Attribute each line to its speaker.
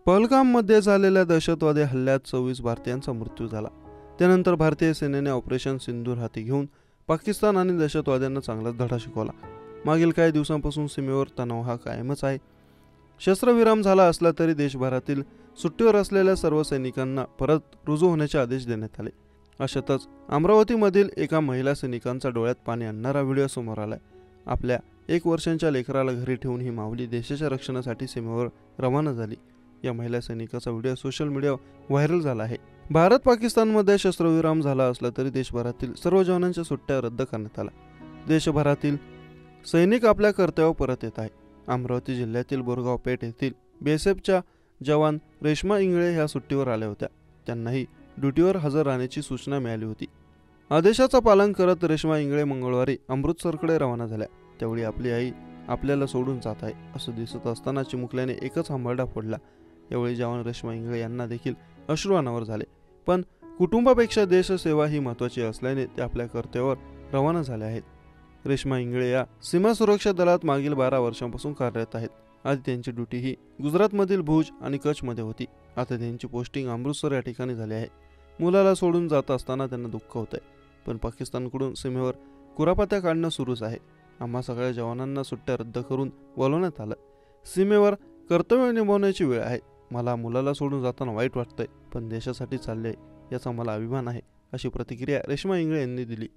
Speaker 1: पहलगाममध्ये झालेल्या दहशतवादी हल्ल्यात 26 भारतीयांचा मृत्यू झाला. त्यानंतर भारतीय सेनेने ऑपरेशन सिंदूर हाती घेऊन पाकिस्तान आणि दहशतवाद्यांना चांगलाच धडा शिकवला. मागील काही दिवसांपासून सीमेवर तणाव हा कायमच आहे. शस्त्रविराम झाला असला तरी देशभरातील सुट्टीवर असलेल्या सर्व सैनिकांना परत रुजू होण्याचे आदेश देण्यात आले. अशातच अमरावतीमधील एका महिला सैनिकांचा डोळ्यात पाणी आणणारा व्हिडिओ समोर आलाय. आपल्या 1 वर्षांच्या लेकराला घरी ठेवून ही माऊली देशाच्या रक्षणासाठी सीमेवर रवाना झाली. या महिला सैनिकाचा व्हिडिओ सोशल मीडियावर व्हायरल झाला आहे. भारत पाकिस्तानमध्ये शस्त्रविराम झाला असला तरी देशभरातील सर्व जवानांच्या सुट्ट्या रद्द करण्यात आल्या. देशभरातील सैनिक आपल्या कर्तव्यावर परत येत आहे. अमरावती जिल्ह्यातील बोरगाव पेठ येथील बीएसएफच्या जवान रेश्मा इंगळे ह्या सुट्टीवर आल्या होत्या. त्यांनाही ड्युटीवर हजर राहण्याची सूचना मिळाली होती. आदेशाचं पालन करत रेश्मा इंगळे मंगळवारी अमृतसरकडे रवाना झाल्या. त्यावेळी आपली आई आपल्याला सोडून जात आहे असं दिसत असताना चिमुकल्याने एकच हंबरडा फोडला. यावेळी जवान रेश्मा इंगळे यांना देखील अश्रू अनावर झाले. पण कुटुंबापेक्षा देशसेवा ही महत्त्वाची असल्याने ते आपल्या कर्तव्यावर रवाना झाले आहेत. रेश्मा इंगळे या सीमा सुरक्षा दलात मागील 12 वर्षांपासून कार्यरत आहेत. आधी त्यांची ड्युटी ही गुजरातमधील भुज आणि कच्छमध्ये होती. आता त्यांची पोस्टिंग अमृतसर या ठिकाणी झाली आहे. मुलाला सोडून जात असताना त्यांना दुःख होत आहे. पण पाकिस्तानकडून सीमेवर कुरापत्या काढणं सुरूच आहे. आम्हा सगळ्या जवानांना सुट्ट्या रद्द करून बोलवण्यात आलं. सीमेवर कर्तव्य निभावण्याची वेळ आहे. मला मुलाला सोडून जाताना वाईट वाटतंय, पण देशासाठी चालले याचा मला अभिमान आहे, अशी प्रतिक्रिया रेश्मा इंगळे यांनी दिली.